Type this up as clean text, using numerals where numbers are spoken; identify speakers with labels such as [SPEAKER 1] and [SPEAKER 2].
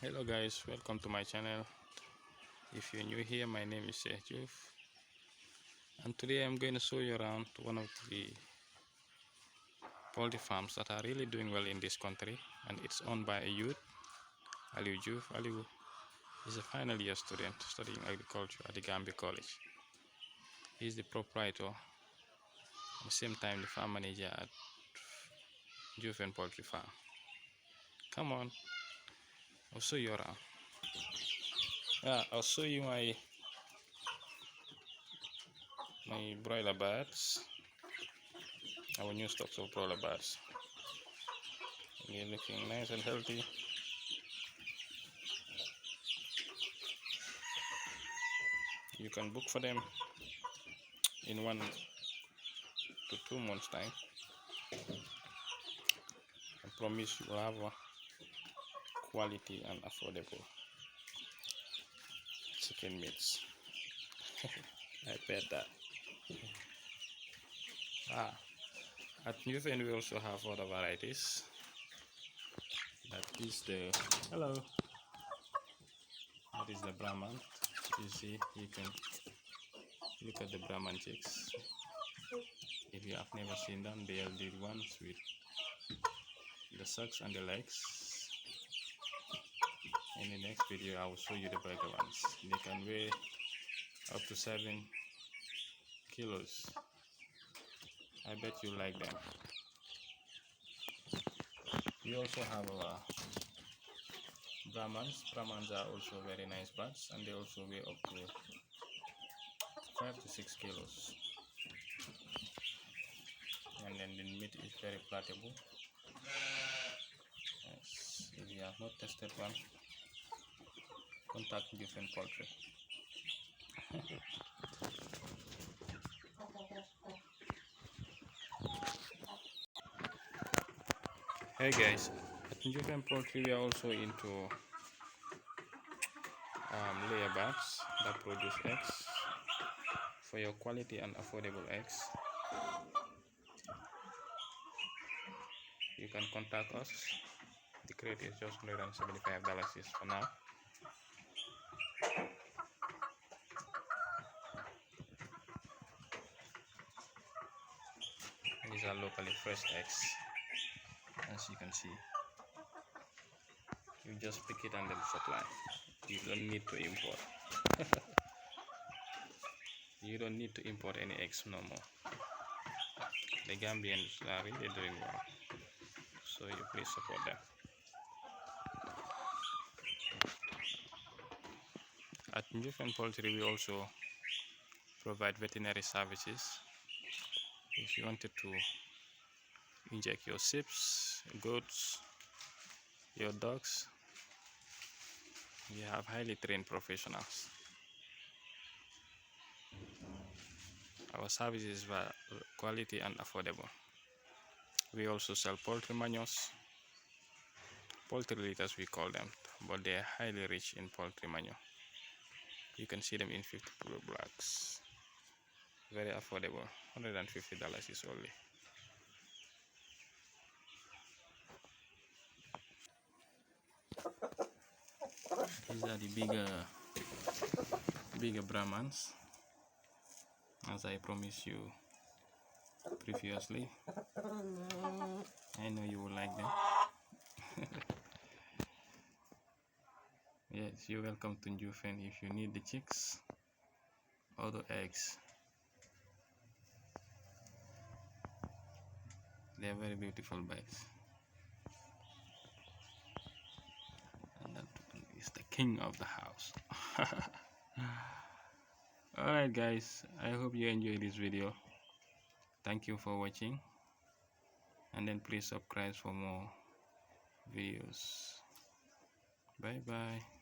[SPEAKER 1] Hello guys, welcome to my channel. If you're new here, my name is Njoofen, and today I'm going to show you around one of the poultry farms that are really doing well in this country, and it's owned by a youth, Aliou Diouf. Aliou is a final year student studying agriculture at the Gambia College. He's the proprietor, at the same time the farm manager at Njoofen Poultry Farm. Come on, I'll show you around. I'll show you my broiler birds, our new stocks of broiler birds. They're looking nice and healthy. You can book for them in 1 to 2 months time. I promise you will have a quality and affordable chicken meats. I bet that. At Njoofen we also have other varieties. That is the That is the Brahman. You see, you can look at the Brahman chicks. If you have never seen them, they are the ones with the socks and the legs. In the next video I will show you the bigger ones. They can weigh up to 7 kilos. I bet you like them. We also have our Brahmans. Brahmans are also very nice birds, and they also weigh up to 5 to 6 kilos. And then the meat is very palatable. Yes, if you have not tested one, contact Njoofen Poultry. Hey guys, at Njoofen Poultry we are also into layer birds that produce eggs. For your quality and affordable eggs, you can contact us. The crate is just $175 for now. These are locally fresh eggs, as you can see. You just pick it and then supply. You don't need to import. You don't need to import any eggs no more. The Gambians are really doing well, so you please support them. At Njoofen Poultry we also provide veterinary services. If you wanted to inject your sheep, goats, your dogs, we have highly trained professionals. Our services are quality and affordable. We also sell poultry manures, poultry litters we call them, but they are highly rich in poultry manure. You can see them in 50 kilo blocks. Very affordable, $150 is only. These are the bigger Brahmans, as I promised you previously. I know you will like them. Yes, you're welcome to Njoofen if you need the chicks or the eggs. They are very beautiful birds. And that is the king of the house. Alright guys, I hope you enjoyed this video. Thank you for watching, and then please subscribe for more videos. Bye bye.